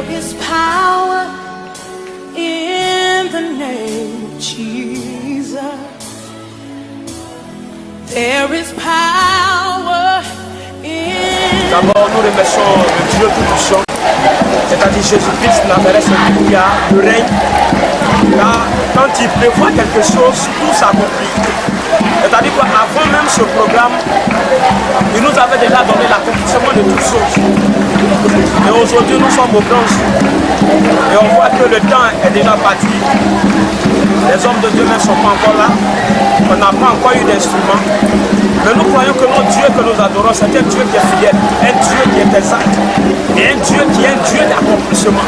There is power in the name of Jesus. There is power in. D'abord, nous remercions le Dieu tout-puissant, c'est-à-dire Jésus-Christ, Nazareth, le règne. Car quand il prévoit quelque chose, tout s'accomplit. C'est-à-dire qu'avant même ce programme, il nous avait déjà donné l'accomplissement de toutes choses. Et aujourd'hui, nous sommes au grand jour. Et on voit que le temps est déjà parti. Les hommes de Dieu ne sont pas encore là. On n'a pas encore eu d'instrument. Mais nous croyons que notre Dieu que nous adorons, c'est un Dieu qui est fidèle, un Dieu qui est exact, et un Dieu qui est un Dieu d'accomplissement.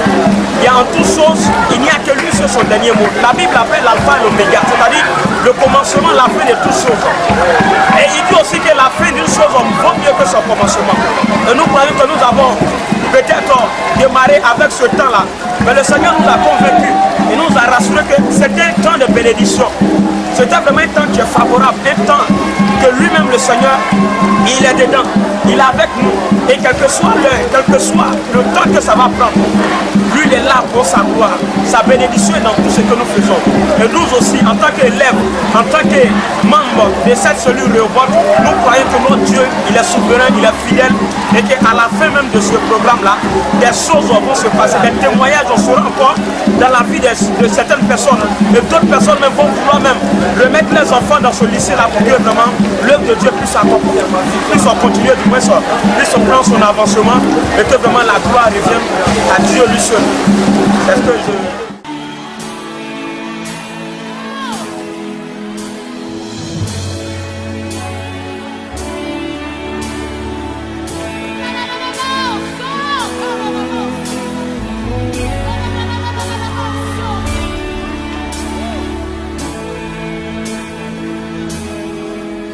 Et en toutes choses, il n'y a que lui sur son dernier mot. La Bible appelle l'alpha et l'oméga, c'est-à-dire le commencement, la fin de toutes choses. Et il dit aussi que la fin d'une chose vaut mieux que son commencement. Et nous croyons que nous avons peut-être démarré avec ce temps-là, mais le Seigneur nous a convaincus et nous a rassuré que c'était un temps de bénédiction. C'était vraiment un temps qui est favorable, un temps que lui-même le Seigneur, il est dedans, il est avec nous. Et quel que soit l'heure, quel que soit le temps que ça va prendre, lui il est là pour sa gloire. Sa bénédiction est dans tout ce que nous faisons. Et nous aussi, en tant qu'élèves, en tant que membres de cette cellule Réhoboth, nous croyons que notre Dieu, il est souverain, il est fidèle, et qu'à la fin même de ce programme-là, des choses vont se passer, des témoignages seront encore dans la vie de certaines personnes. Et d'autres personnes même vont vouloir même remettre les enfants dans ce lycée-là pour que vraiment l'œuvre de Dieu puisse accomplir, puisse continuer, du moins puisse prendre son avancement et que vraiment la gloire revienne à Dieu lui seul. C'est ce que je...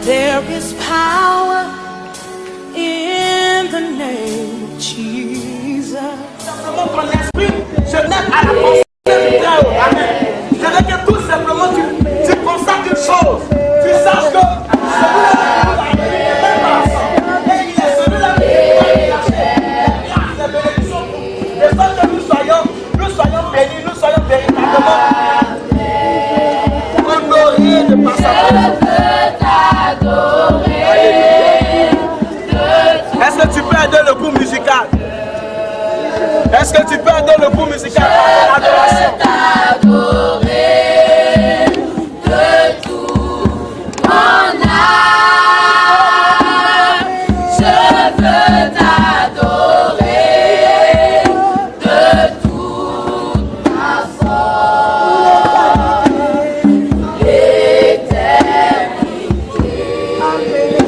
There is power in the name of Jesus. Simplement ton esprit se met à la pensée du Très-Haut. Amen. Je veux que tout simplement tu constates une chose. Tu saches que celui-là et il est celui-là qui est grâce et bénédiction pour de sorte que nous soyons bénis, nous soyons véritablement honorés de par sa présence. Est-ce que tu peux aider le groupe musical? Est-ce que tu peux aider le groupe musical par l'adoration? De tout mon âme, je veux t'adorer de toute ma force, l'éternité. Amen.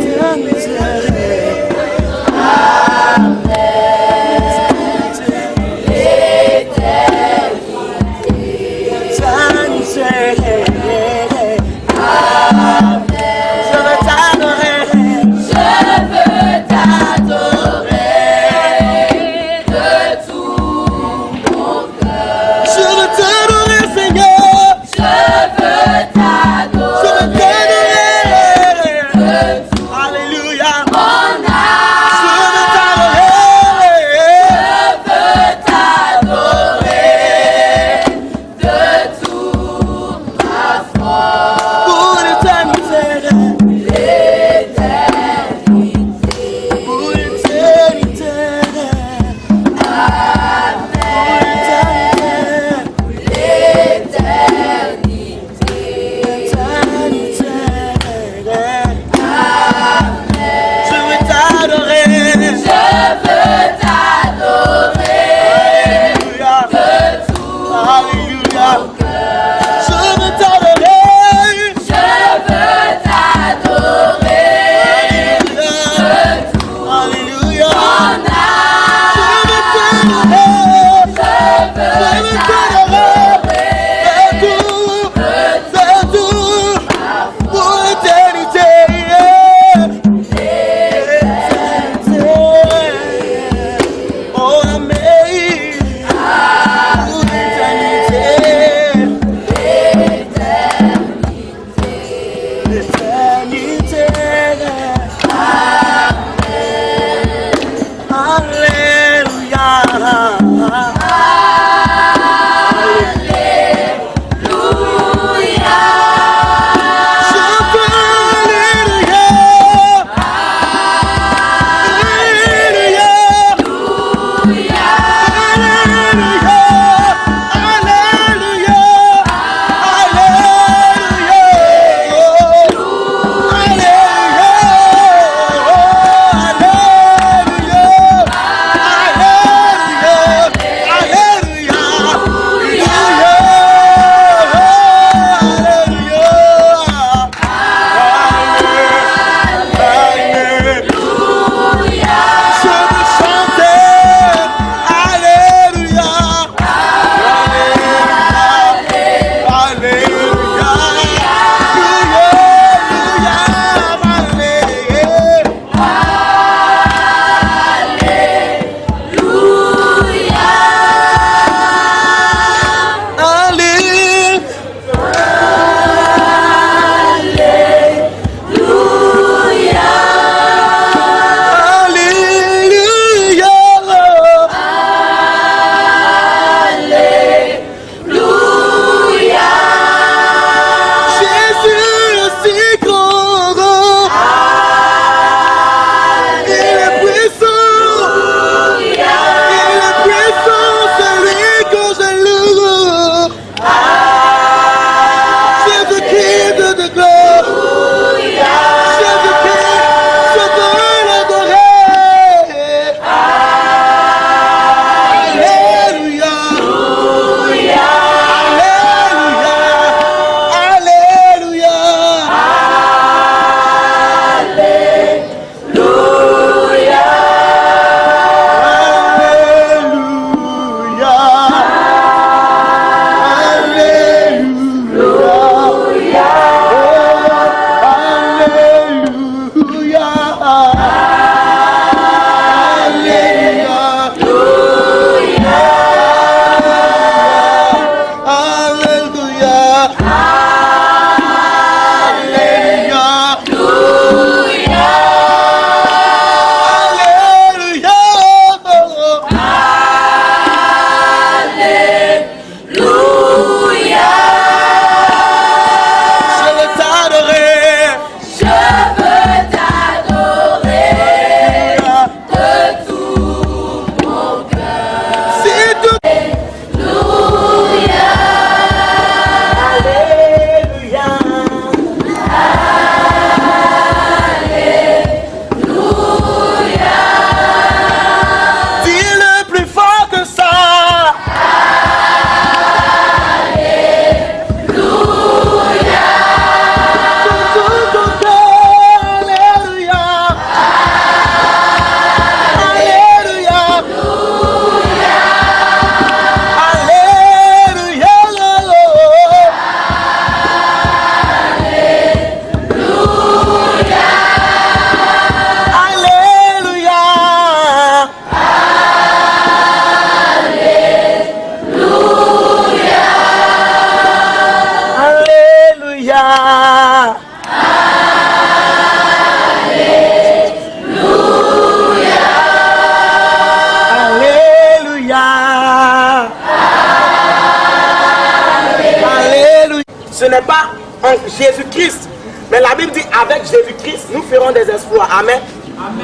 Ce n'est pas en Jésus-Christ, mais la Bible dit avec Jésus-Christ, nous ferons des exploits. Amen.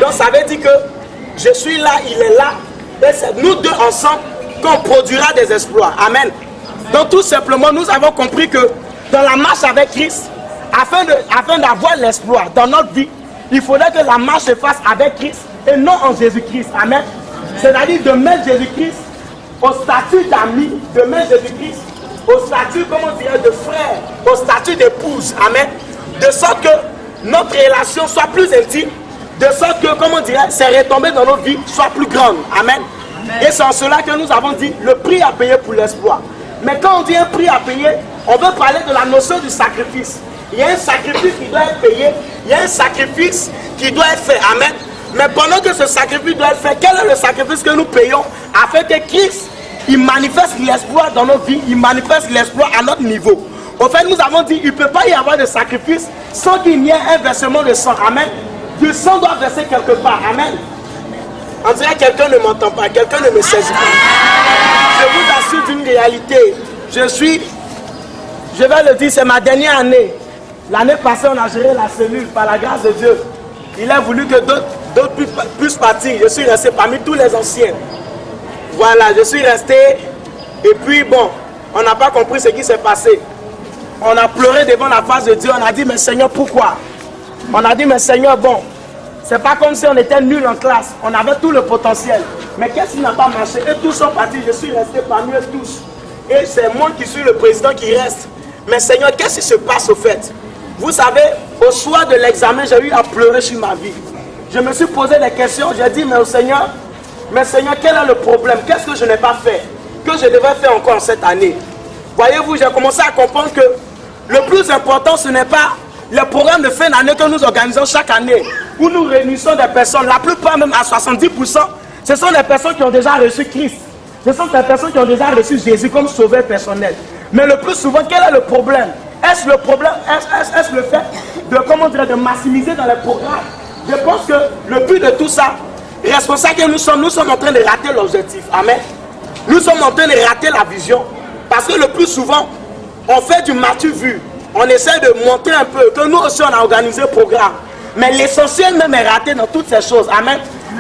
Donc ça veut dire que je suis là, il est là, et c'est nous deux ensemble qu'on produira des exploits. Amen. Donc tout simplement, nous avons compris que dans la marche avec Christ, afin d'avoir l'exploit dans notre vie, il faudrait que la marche se fasse avec Christ et non en Jésus-Christ. Amen. C'est-à-dire de mettre Jésus-Christ au statut d'ami, de mettre Jésus-Christ au statut, comment dire, de frère, au statut d'épouse. Amen. De sorte que notre relation soit plus intime, de sorte que, comment dire, ces retombées dans notre vie soient plus grandes. Amen. Et c'est en cela que nous avons dit le prix à payer pour l'espoir. Mais quand on dit un prix à payer, on veut parler de la notion du sacrifice. Il y a un sacrifice qui doit être payé, il y a un sacrifice qui doit être fait. Amen. Mais pendant que ce sacrifice doit être fait, quel est le sacrifice que nous payons afin que Christ il manifeste l'espoir dans nos vies, il manifeste l'espoir à notre niveau. Au fait, nous avons dit qu'il ne peut pas y avoir de sacrifice sans qu'il n'y ait un versement de sang. Amen. Du sang doit verser quelque part. Amen. On dirait que quelqu'un ne m'entend pas, quelqu'un ne me saisit pas. Je vous assure d'une réalité. Je vais le dire, c'est ma dernière année. L'année passée, on a géré la cellule par la grâce de Dieu. Il a voulu que d'autres puissent partir. Je suis resté parmi tous les anciens. Voilà, je suis resté. Et puis bon, on n'a pas compris ce qui s'est passé. On a pleuré devant la face de Dieu. On a dit, mais Seigneur, pourquoi? On a dit, mais Seigneur, bon, c'est pas comme si on était nuls en classe. On avait tout le potentiel. Mais qu'est-ce qui n'a pas marché? Et tous sont partis. Je suis resté parmi eux tous. Et c'est moi qui suis le président qui reste. Mais Seigneur, qu'est-ce qui se passe au fait? Vous savez, au soir de l'examen, j'ai eu à pleurer sur ma vie. Je me suis posé des questions. J'ai dit, mais Seigneur, quel est le problème? Qu'est-ce que je n'ai pas fait? Que je devrais faire encore cette année? Voyez-vous, j'ai commencé à comprendre que le plus important, ce n'est pas le programme de fin d'année que nous organisons chaque année, où nous réunissons des personnes, la plupart même à 70%, ce sont des personnes qui ont déjà reçu Christ. Ce sont des personnes qui ont déjà reçu Jésus comme sauveur personnel. Mais le plus souvent, quel est le problème? Est-ce le problème, est-ce le fait de maximiser dans les programmes? Je pense que le but de tout ça, responsable que nous sommes en train de rater l'objectif. Amen. Nous sommes en train de rater la vision. Parce que le plus souvent, on fait du matu vu. On essaie de montrer un peu que nous aussi on a organisé le programme. Mais l'essentiel même est raté dans toutes ces choses. Amen.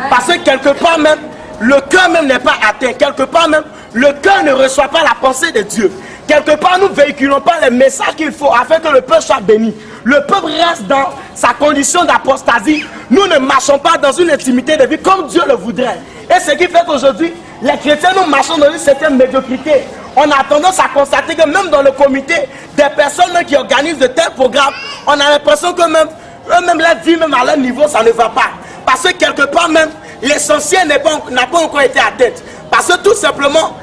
Parce que quelque part même, le cœur même n'est pas atteint. Quelque part même, le cœur ne reçoit pas la pensée de Dieu. Quelque part, nous ne véhiculons pas les messages qu'il faut afin que le peuple soit béni. Le peuple reste dans sa condition d'apostasie. Nous ne marchons pas dans une intimité de vie comme Dieu le voudrait. Et ce qui fait qu'aujourd'hui, les chrétiens, nous marchons dans une certaine médiocrité. On a tendance à constater que même dans le comité, des personnes qui organisent de tels programmes, on a l'impression que même eux-mêmes, la vie, même à leur niveau, ça ne va pas. Parce que quelque part même, l'essentiel n'a pas encore été atteint. Parce que tout simplement,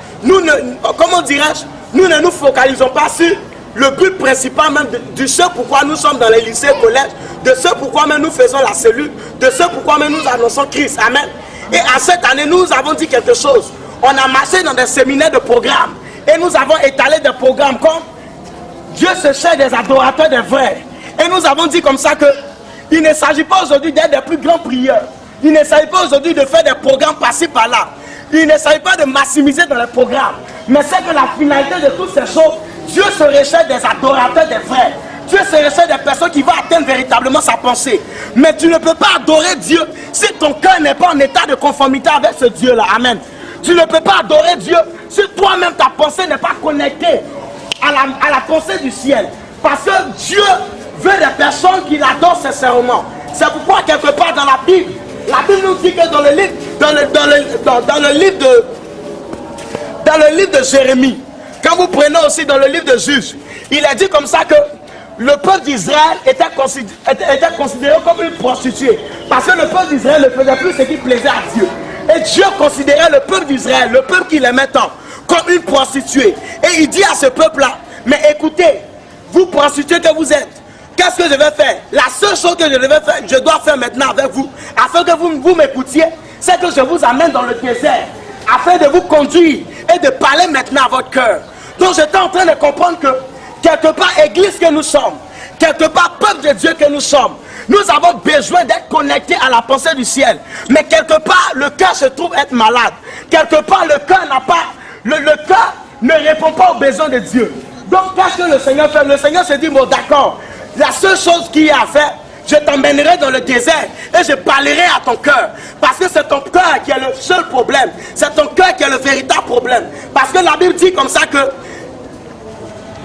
comment dirais-je, nous ne nous focalisons pas sur le but principal même de ce pourquoi nous sommes dans les lycées, collèges, de ce pourquoi même nous faisons la cellule, de ce pourquoi même nous annonçons Christ. Amen. Et en cette année, nous avons dit quelque chose. On a marché dans des séminaires de programmes et nous avons étalé des programmes comme Dieu se cherche des adorateurs des vrais. Et nous avons dit comme ça que il ne s'agit pas aujourd'hui d'être des plus grands prieurs. Il ne s'agit pas aujourd'hui de faire des programmes par-ci par-là. Il ne s'agit pas de maximiser dans les programmes. Mais c'est que la finalité de toutes ces choses, Dieu se recherche des adorateurs des vrais. Dieu se recherche des personnes qui vont atteindre véritablement sa pensée. Mais tu ne peux pas adorer Dieu si ton cœur n'est pas en état de conformité avec ce Dieu-là. Amen. Tu ne peux pas adorer Dieu si toi-même ta pensée n'est pas connectée à la pensée du ciel. Parce que Dieu veut des personnes qui l'adorent sincèrement. C'est pourquoi quelque part dans la Bible nous dit que dans le livre de Jérémie, quand vous prenez aussi dans le livre de Juges, il est dit comme ça que le peuple d'Israël était considéré comme une prostituée. Parce que le peuple d'Israël ne faisait plus ce qui plaisait à Dieu. Et Dieu considérait le peuple d'Israël, le peuple qu'il aimait tant, comme une prostituée. Et il dit à ce peuple-là, mais écoutez, vous prostituées que vous êtes, qu'est-ce que je vais faire? La seule chose que je dois faire maintenant avec vous, afin que vous m'écoutiez, c'est que je vous amène dans le désert, afin de vous conduire et de parler maintenant à votre cœur. Donc j'étais en train de comprendre que, quelque part, église que nous sommes, quelque part, peuple de Dieu que nous sommes, nous avons besoin d'être connectés à la pensée du ciel. Mais quelque part, le cœur se trouve être malade. Quelque part, le cœur n'a pas, le cœur ne répond pas aux besoins de Dieu. Donc, qu'est-ce que le Seigneur fait? Le Seigneur se dit, bon, d'accord, la seule chose qu'il y a à faire, je t'emmènerai dans le désert et je parlerai à ton cœur. Parce que c'est ton cœur qui est le seul problème. C'est ton cœur qui est le véritable problème. Parce que la Bible dit comme ça que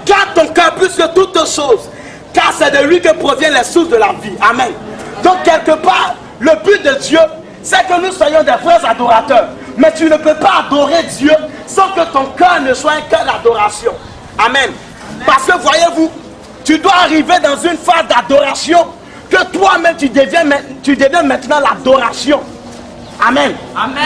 garde ton cœur plus que toutes choses, car c'est de lui que proviennent les sources de la vie. Amen. Donc quelque part, le but de Dieu, c'est que nous soyons des vrais adorateurs. Mais tu ne peux pas adorer Dieu sans que ton cœur ne soit un cœur d'adoration. Amen. Parce que voyez-vous, tu dois arriver dans une phase d'adoration que toi-même tu deviens maintenant l'adoration. Amen.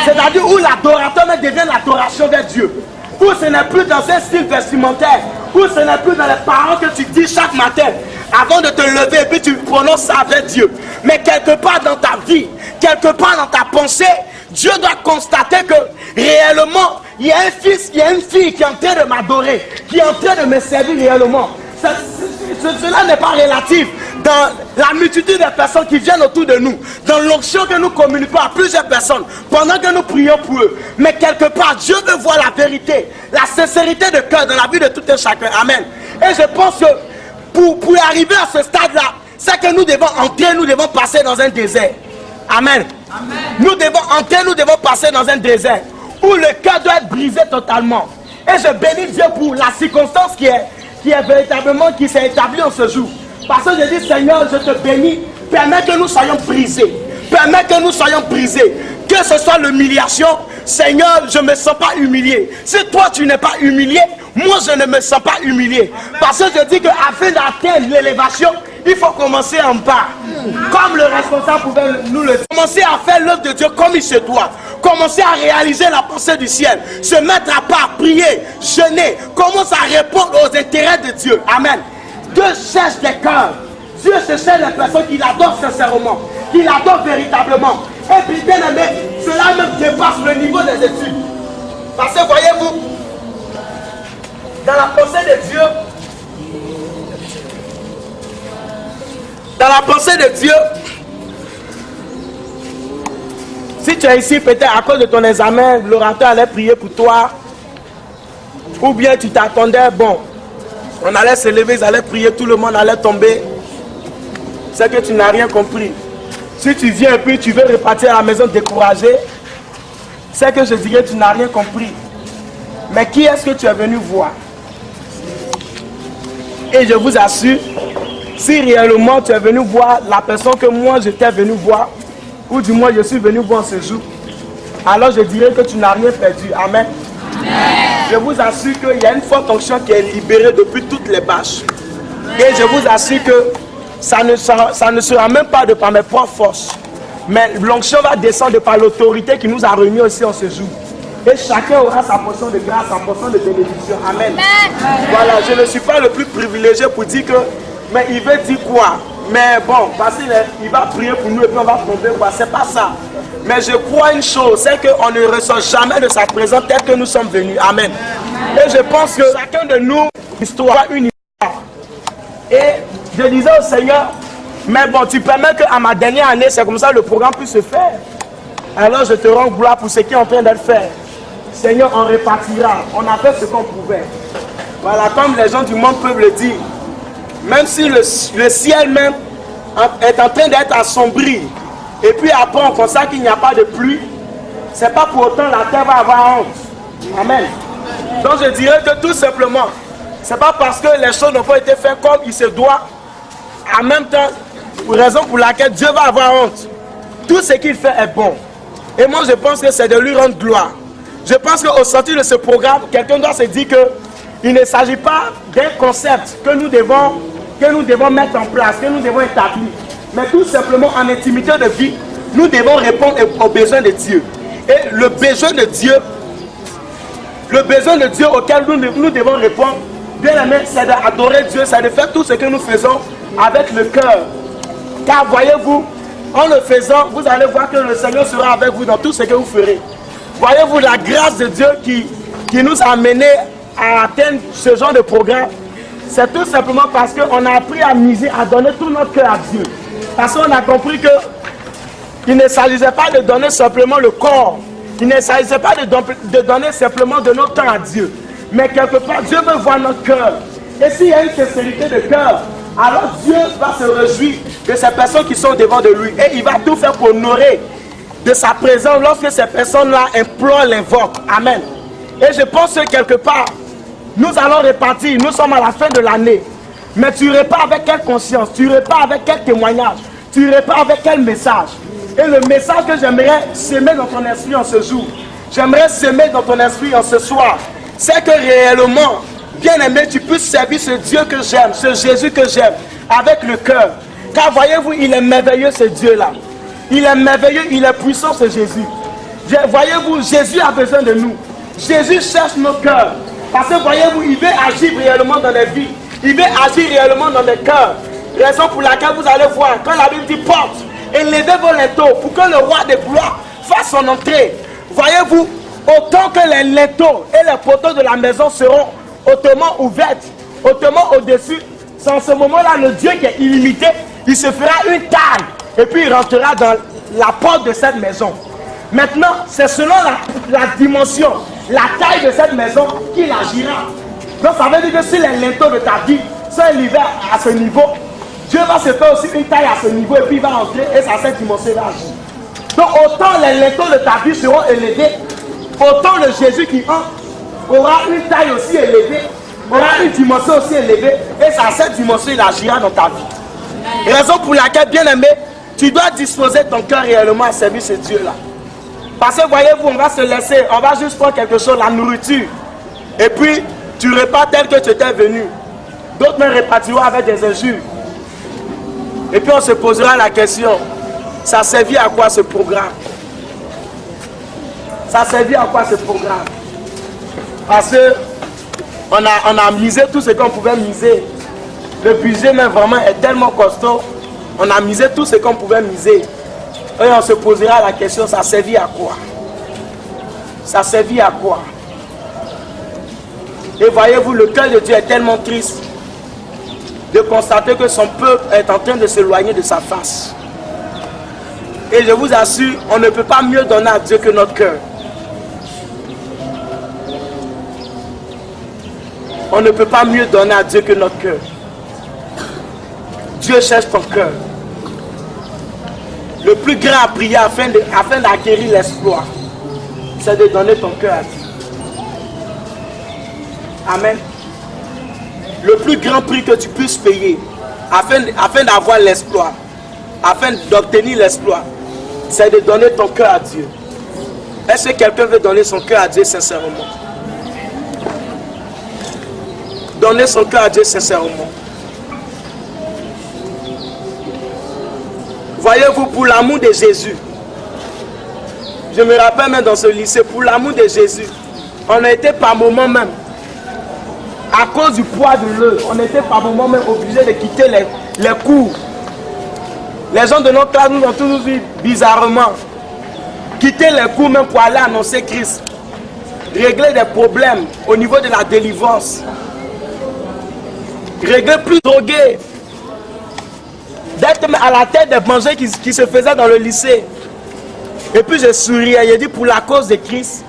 C'est-à-dire où l'adorateur devient l'adoration de Dieu. Où ce n'est plus dans un style vestimentaire, où ce n'est plus dans les paroles que tu dis chaque matin avant de te lever et puis tu prononces ça avec Dieu. Mais quelque part dans ta vie, quelque part dans ta pensée, Dieu doit constater que réellement il y a un fils, il y a une fille qui est en train de m'adorer, qui est en train de me servir réellement. Cela n'est pas relatif dans la multitude de personnes qui viennent autour de nous, dans l'onction que nous communiquons à plusieurs personnes pendant que nous prions pour eux. Mais quelque part, Dieu veut voir la vérité, la sincérité de cœur dans la vie de tout un chacun. Amen. Et je pense que pour arriver à ce stade-là, c'est que nous devons entrer, nous devons passer dans un désert. Amen. Nous devons entrer, nous devons passer dans un désert où le cœur doit être brisé totalement. Et je bénis Dieu pour la circonstance qui s'est établie en ce jour. Parce que je dis, Seigneur, je te bénis, permets que nous soyons brisés. Permets que nous soyons brisés. Que ce soit l'humiliation, Seigneur, je ne me sens pas humilié. Si toi tu n'es pas humilié, moi je ne me sens pas humilié. Parce que je dis qu'afin d'atteindre l'élévation, il faut commencer en bas. Comme le responsable pouvait nous le dire. Commencer à faire l'œuvre de Dieu comme il se doit. Commencer à réaliser la pensée du ciel. Se mettre à part, prier, jeûner. Commence à répondre aux intérêts de Dieu. Amen. Dieu cherche des cœurs. Dieu cherche des personnes qui l'adorent sincèrement, qui l'adorent véritablement. Et puis bien aimé, cela même dépasse le niveau des études. Parce que voyez-vous, dans la pensée de Dieu, si tu es ici peut-être à cause de ton examen, l'orateur allait prier pour toi, ou bien tu t'attendais, bon, on allait se lever, ils allaient prier, tout le monde allait tomber, c'est que tu n'as rien compris. Si tu viens et puis tu veux repartir à la maison découragé, c'est que je dirais que tu n'as rien compris. Mais qui est-ce que tu es venu voir? Et je vous assure, si réellement tu es venu voir la personne que moi j'étais venu voir, ou du moins je suis venu voir ce jour, alors je dirais que tu n'as rien perdu. Amen. Je vous assure qu'il y a une forte onction qui est libérée depuis toutes les bâches. Et je vous assure que ça ne sera même pas de par mes propres forces. Mais l'onction va descendre de par l'autorité qui nous a réunis aussi en ce jour. Et chacun aura sa portion de grâce, sa portion de bénédiction. Amen. Voilà, je ne suis pas le plus privilégié pour dire que, mais il veut dire quoi? Mais bon, parce qu'il va prier pour nous et puis on va tomber quoi? C'est pas ça. Mais je crois une chose, c'est qu'on ne ressort jamais de sa présence tel que nous sommes venus. Amen. Et je pense que chacun de nous, histoire, une histoire. Et je disais au Seigneur, mais bon, tu permets qu'à ma dernière année, c'est comme ça le programme puisse se faire. Alors je te rends gloire pour ce qui est en train d'être fait. Seigneur, on répartira. On a fait ce qu'on pouvait. Voilà, comme les gens du monde peuvent le dire. Même si le ciel même est en train d'être assombri, et puis après on constate qu'il n'y a pas de pluie, c'est pas pour autant la terre va avoir honte. Amen. Donc je dirais que tout simplement, c'est pas parce que les choses n'ont pas été faites comme il se doit, en même temps, raison pour laquelle Dieu va avoir honte. Tout ce qu'il fait est bon. Et moi je pense que c'est de lui rendre gloire. Je pense qu'au sortir de ce programme, quelqu'un doit se dire qu'il ne s'agit pas d'un concept que nous devons mettre en place, que nous devons établir. Mais tout simplement en intimité de vie, nous devons répondre aux besoins de Dieu. Et le besoin de Dieu auquel nous devons répondre, bien aimé, c'est d'adorer Dieu, c'est de faire tout ce que nous faisons avec le cœur. Car voyez-vous, en le faisant, vous allez voir que le Seigneur sera avec vous dans tout ce que vous ferez. Voyez-vous la grâce de Dieu qui nous a amenés à atteindre ce genre de programme. C'est tout simplement parce qu'on a appris à miser, à donner tout notre cœur à Dieu. Parce qu'on a compris qu'il ne s'agissait pas de donner simplement le corps. Il ne s'agissait pas de donner simplement de notre temps à Dieu. Mais quelque part, Dieu veut voir notre cœur. Et s'il y a une sincérité de cœur, alors Dieu va se réjouir de ces personnes qui sont devant de lui. Et il va tout faire pour honorer de sa présence lorsque ces personnes-là implorent, l'invoquent. Amen. Et je pense que quelque part, nous allons répartir, nous sommes à la fin de l'année. Mais tu repars avec quelle conscience? Tu repars avec quel témoignage? Tu repars avec quel message? Et le message que j'aimerais s'aimer dans ton esprit en ce jour, j'aimerais s'aimer dans ton esprit en ce soir, c'est que réellement, bien aimé, tu puisses servir ce Dieu que j'aime, ce Jésus que j'aime, avec le cœur. Car voyez-vous, il est merveilleux ce Dieu-là. Il est merveilleux, il est puissant ce Jésus. Voyez-vous, Jésus a besoin de nous. Jésus cherche nos cœurs. Parce que voyez-vous, il veut agir réellement dans les vies. Il veut agir réellement dans les cœurs. Raison pour laquelle vous allez voir, quand la Bible dit porte, et levez vos linteaux pour que le roi de gloire fasse son entrée. Voyez-vous, autant que les linteaux et les poteaux de la maison seront hautement ouverts, hautement au-dessus, c'est en ce moment-là le Dieu qui est illimité, il se fera une taille et puis il rentrera dans la porte de cette maison. Maintenant, c'est selon la dimension, la taille de cette maison qu'il agira. Donc ça veut dire que si les linteaux de ta vie sont élevés à ce niveau, Dieu va se faire aussi une taille à ce niveau et puis il va entrer et à cette dimension-là agir. Donc autant les linteaux de ta vie seront élevés, autant le Jésus qui entre aura une taille aussi élevée, aura une dimension aussi élevée et c'est à cette dimension il agira dans ta vie. Raison pour laquelle, bien aimé, tu dois disposer ton cœur réellement à servir ce Dieu-là. Parce que voyez-vous, on va se laisser, on va juste prendre quelque chose, la nourriture. Et puis, tu repars tel que tu étais venu. D'autres me répartiront avec des injures. Et puis on se posera la question, ça servit à quoi ce programme? Ça servit à quoi ce programme? Parce que on a misé tout ce qu'on pouvait miser. Le budget même vraiment est tellement costaud. On a misé tout ce qu'on pouvait miser. Et on se posera la question, ça servit à quoi? Ça servit à quoi? Et voyez-vous, le cœur de Dieu est tellement triste de constater que son peuple est en train de s'éloigner de sa face. Et je vous assure, on ne peut pas mieux donner à Dieu que notre cœur. On ne peut pas mieux donner à Dieu que notre cœur. Dieu cherche ton cœur. Le plus grand à prier afin d'acquérir l'exploit, c'est de donner ton cœur à Dieu. Amen. Le plus grand prix que tu puisses payer afin d'avoir l'exploit, afin d'obtenir l'exploit, c'est de donner ton cœur à Dieu. Est-ce que quelqu'un veut donner son cœur à Dieu sincèrement? Donner son cœur à Dieu sincèrement. Voyez-vous, pour l'amour de Jésus, Je me rappelle même dans ce lycée, pour l'amour de Jésus, on a été par moments même, à cause du poids de l'œuvre, on était par moments même obligés de quitter les cours. Les gens de notre classe nous ont toujours vu bizarrement. Quitter les cours même pour aller annoncer Christ. Régler des problèmes au niveau de la délivrance. Régler plus drogués. D'être à la tête des mangeurs qui se faisaient dans le lycée. Et puis je souriais, j'ai dit pour la cause de Christ,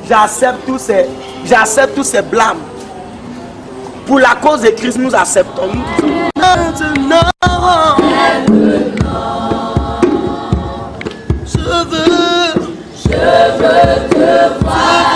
j'accepte tous ces blâmes. Pour la cause de Christ, nous acceptons. Maintenant, je veux te voir.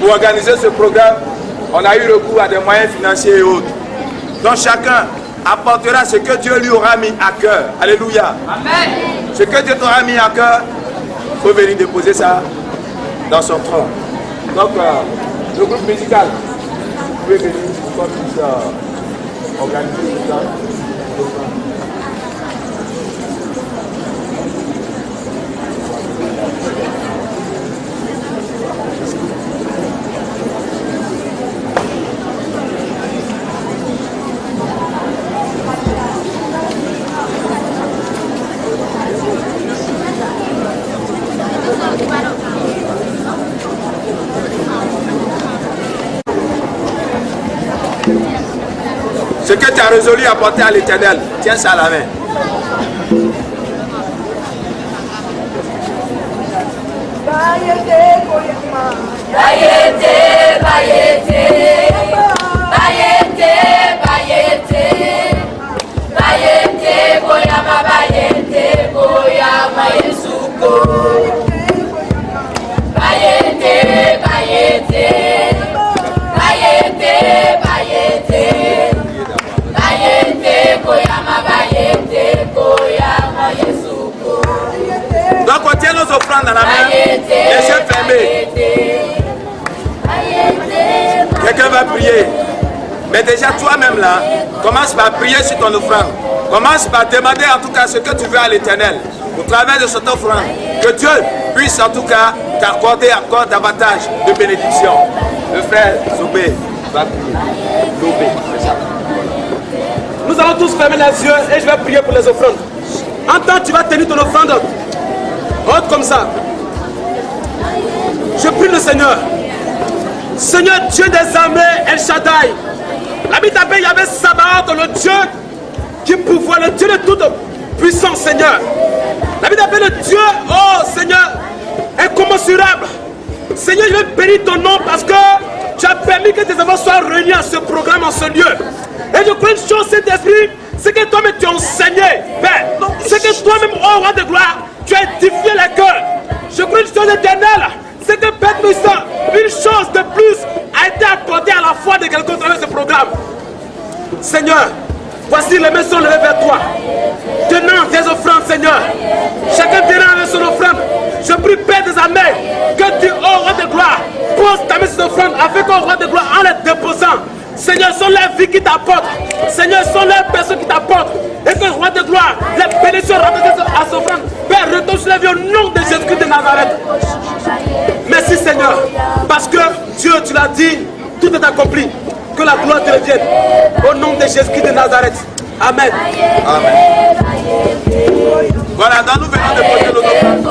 Pour organiser ce programme, on a eu recours à des moyens financiers et autres. Donc chacun apportera ce que Dieu lui aura mis à cœur. Alléluia. Amen. Ce que Dieu t'aura mis à cœur, il faut venir déposer ça dans son tronc. Donc le groupe musical, vous pouvez venir pour qu'on puisse organiser tout ça. Ce que tu as résolu à porter à l'Éternel, tiens ça à la main. Donc on tient nos offrandes dans la main, les yeux fermés. Quelqu'un va prier. Mais déjà toi-même là, commence par prier sur ton offrande. Commence par demander en tout cas ce que tu veux à l'Éternel. Au travers de cette offrande, que Dieu puisse en tout cas t'accorder encore davantage de bénédictions. Le frère Zobé va prier. Zobé, c'est ça. Nous allons tous fermer les yeux et je vais prier pour les offrandes. En temps, tu vas tenir ton offrande. Haute comme ça. Je prie le Seigneur. Seigneur Dieu des armées, El Shaddai. La Bible appelle Yahvé Sabaoth, le Dieu qui pouvoir, le Dieu de toute puissance, Seigneur. La Bible appelle le Dieu, oh Seigneur, incommensurable. Seigneur, je vais bénir ton nom parce que tu as permis que tes enfants soient réunis à ce programme, en ce lieu. Et je crois une chose, Saint-Esprit, C'est que toi-même tu as enseigné, Père. C'est que toi-même, oh roi de gloire, tu as édifié les cœurs. Je crois une chose éternelle. C'est que Père puissant, une chose de plus a été apportée à la foi de quelqu'un à travers ce programme. Seigneur, voici les mains sont levées vers toi. Tenant tes offrandes, Seigneur. Chacun tenant avec son offrande. Je prie, Père des armées, que tu, oh roi de gloire, pose ta main sur l'offrande avec un roi de gloire en les déposant. Seigneur, sont les vies qui t'apportent. Seigneur, sont les personnes qui t'apportent. Et que le roi de gloire, les bénédictions rapportées à son offrande, Père, retombe sur la vie au nom de Jésus-Christ de Nazareth. Merci Seigneur, parce que Dieu, tu l'as dit, tout est accompli. Que la gloire te revienne. Au nom de Jésus-Christ de Nazareth. Amen. Amen. Voilà, donc nous venons de poser nos offrandes.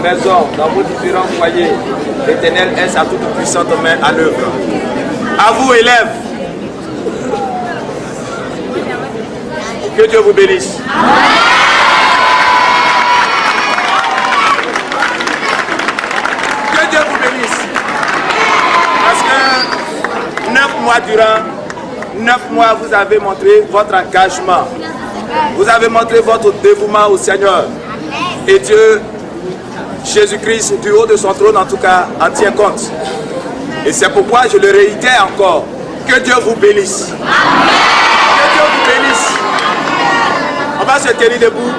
Trésor dans vos différents foyers, l'Éternel est sa toute puissante main à l'œuvre. À vous, élèves, que Dieu vous bénisse. Que Dieu vous bénisse. Parce que 9 mois durant, 9 mois, vous avez montré votre engagement. Vous avez montré votre dévouement au Seigneur. Et Dieu, Jésus-Christ, du haut de son trône, en tout cas, en tient compte. Et c'est pourquoi je le réitère encore. Que Dieu vous bénisse. Que Dieu vous bénisse. On va se tenir debout.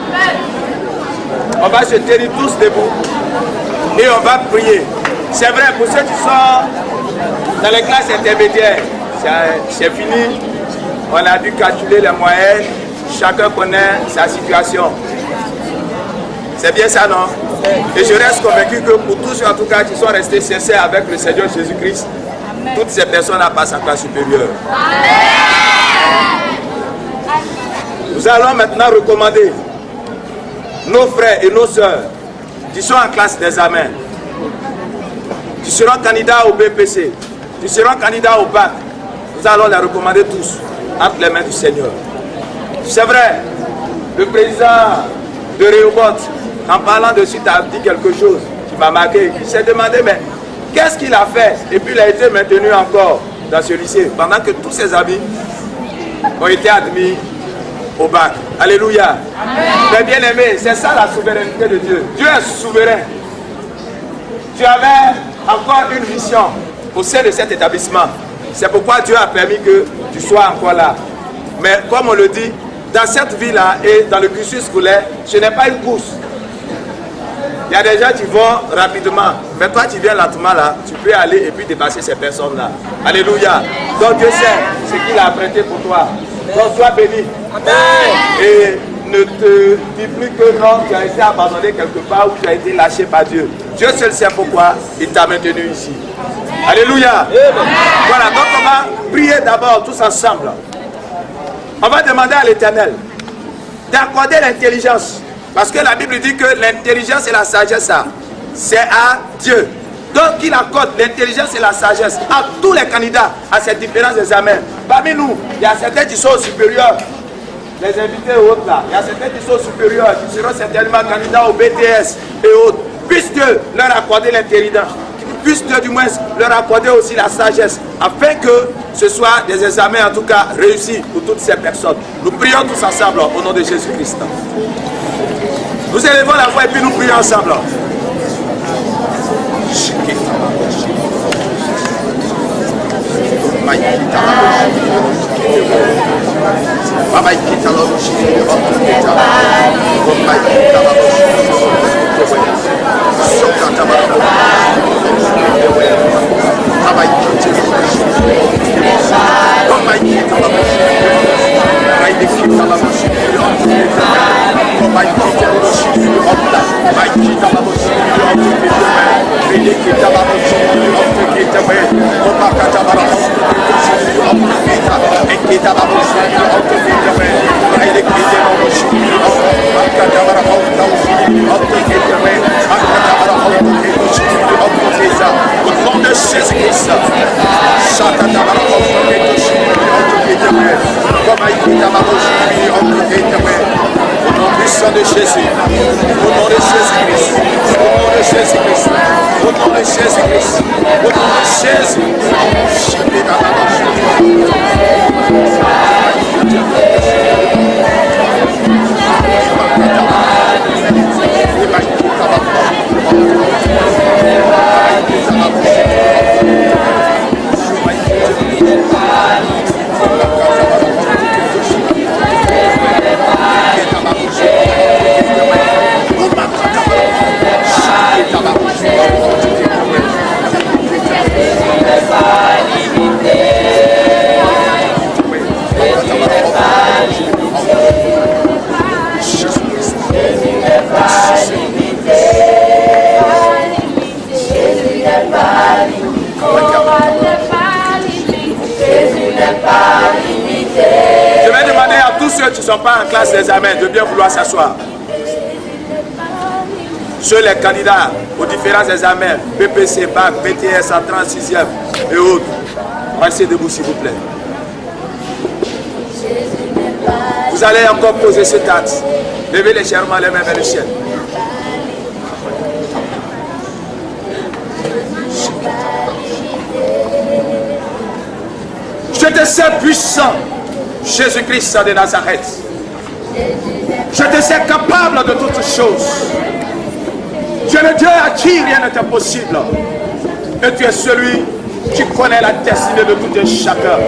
On va se tenir tous debout. Et on va prier. C'est vrai, pour ceux qui sont dans les classes intermédiaires, c'est fini. On a dû calculer les moyennes. Chacun connaît sa situation. C'est bien ça, non? Et je reste convaincu que pour tous, en tout cas, qui sont restés sincères avec le Seigneur Jésus-Christ, toutes ces personnes passent en classe supérieure. Nous allons maintenant recommander nos frères et nos sœurs qui sont en classe d'examen, qui seront candidats au BPC, qui seront candidats au bac. Nous allons les recommander tous entre les mains du Seigneur. C'est vrai, le président de Rehoboth, en parlant de suite, a dit quelque chose qui m'a marqué. Il s'est demandé, mais qu'est-ce qu'il a fait? Et puis il a été maintenu encore dans ce lycée, pendant que tous ses amis ont été admis au bac. Alléluia. Mais bien aimé, c'est ça la souveraineté de Dieu. Dieu est souverain. Tu avais encore une mission au sein de cet établissement. C'est pourquoi Dieu a permis que tu sois encore là. Mais comme on le dit, dans cette vie-là et dans le cursus scolaire, ce n'est pas une course. Il y a des gens qui vont rapidement, mais toi tu viens lentement là, tu peux aller et puis dépasser ces personnes-là. Alléluia. Donc Dieu sait ce qu'il a apprêté pour toi. Donc sois béni. Amen. Et ne te dis plus que non, tu as été abandonné quelque part ou tu as été lâché par Dieu. Dieu seul sait pourquoi il t'a maintenu ici. Alléluia. Amen. Voilà, donc on va prier d'abord tous ensemble. On va demander à l'Éternel d'accorder l'intelligence. Parce que la Bible dit que l'intelligence et la sagesse, c'est à Dieu. Donc il accorde l'intelligence et la sagesse à tous les candidats à ces différents examens. Parmi nous, il y a certains qui sont supérieurs. Les invités et autres là, il y a certains qui sont supérieurs, qui seront certainement candidats au BTS et autres. Puisse Dieu leur accorder l'intelligence, puisse Dieu du moins leur accorder aussi la sagesse, afin que ce soit des examens en tout cas réussis pour toutes ces personnes. Nous prions tous ensemble au nom de Jésus-Christ. Nous élevons la voix et puis nous prions ensemble. Qui ne sont pas en classe d'examen de bien vouloir s'asseoir. Sur les candidats aux différents examens, BPC, BAC, BTS en 36e et autres, restez debout s'il vous plaît. Vous allez encore poser cet acte. Levez légèrement les mains vers le ciel. Je te sais puissant, Jésus-Christ de Nazareth. Je te sais capable de toutes choses. Tu es le Dieu à qui rien n'est impossible. Et tu es celui qui connaît la destinée de tout un chacun.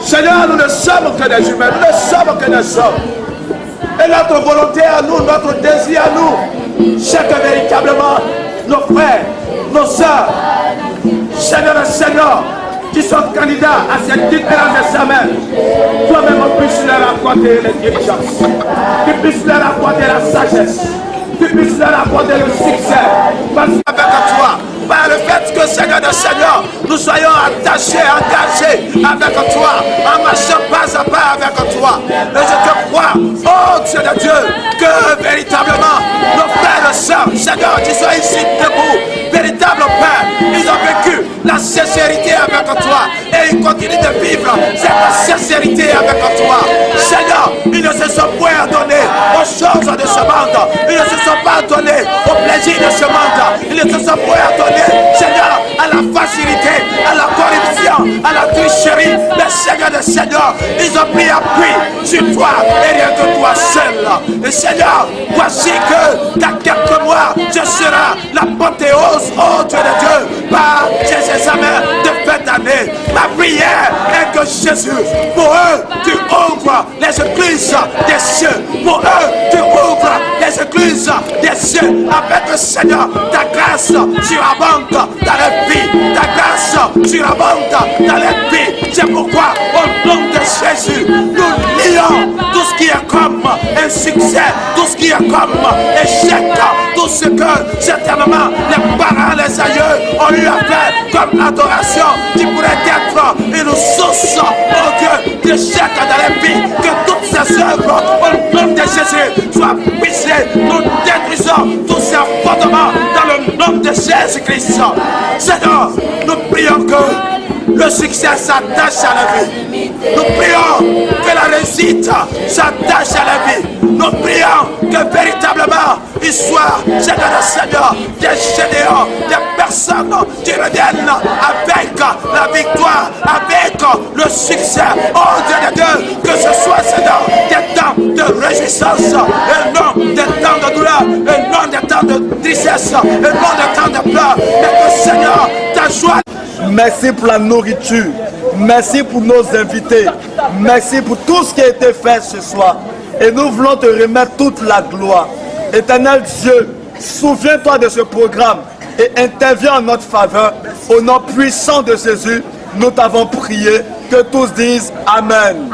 Seigneur, nous ne sommes que des humains, nous ne sommes que des hommes. Et notre volonté à nous, notre désir à nous, c'est que véritablement nos frères, nos soeurs, Seigneur, qui sont candidats à ces différents examens, toi-même puisses leur accorder l'intelligence, tu puisses leur accorder la sagesse, tu puisses leur accorder le succès. Parce qu'avec toi, par le fait que Seigneur, nous soyons attachés, engagés avec toi, en marchant pas à pas avec toi. Et je te crois, oh Dieu de Dieu, que véritablement nos frères et sœurs, Seigneur, qui sont ici debout, véritable Père, ils ont vécu la sincérité avec toi et ils continuent de vivre cette sincérité avec toi. Seigneur, ils ne se sont point donnés aux choses de ce monde, ils ne se sont pas donnés au plaisir de ce monde, ils ne se sont point donnés, Seigneur, à la facilité, à la corruption, à la tricherie. Mais Seigneur de Seigneur, ils ont pris appui sur toi et rien que toi seul. Et Seigneur, voici que dans quelques mois, ce sera l'apothéose, oh Dieu de Dieu, par ces examens de fin d'année. Ma prière est que Jésus, pour eux, tu ouvres les églises des cieux. Pour eux, tu ouvres les églises des cieux. Avec le Seigneur, ta grâce surabonde dans la vie. Ta grâce surabonde dans la vie. C'est pourquoi, au nom de Jésus, nous lions tout ce qui est comme un succès, tout ce qui est comme échec, tout ce que certainement les parents, les aïeux ont eu à faire comme adoration qui pourrait être une source, oh Dieu, de chèque dans les vies. Que toutes ces œuvres, au nom de Jésus, soient brisées. Nous détruisons tous ces fondements dans le nom de Jésus-Christ. Seigneur, nous prions que le succès s'attache à la vie. Nous prions que la réussite s'attache à la vie. Nous prions que véritablement il soit, Seigneur, des généaux, des personnes qui reviennent avec la victoire, avec le succès. Oh Dieu de Dieu, que ce soit, Seigneur, des temps de réjouissance et non des temps de douleur, et non des temps de tristesse, et non des temps de pleurs, mais que Seigneur, ta joie. Merci pour la nourriture. Merci pour nos invités. Merci pour tout ce qui a été fait ce soir. Et nous voulons te remettre toute la gloire. Éternel Dieu, souviens-toi de ce programme et interviens en notre faveur. Au nom puissant de Jésus, nous t'avons prié. Que tous disent Amen.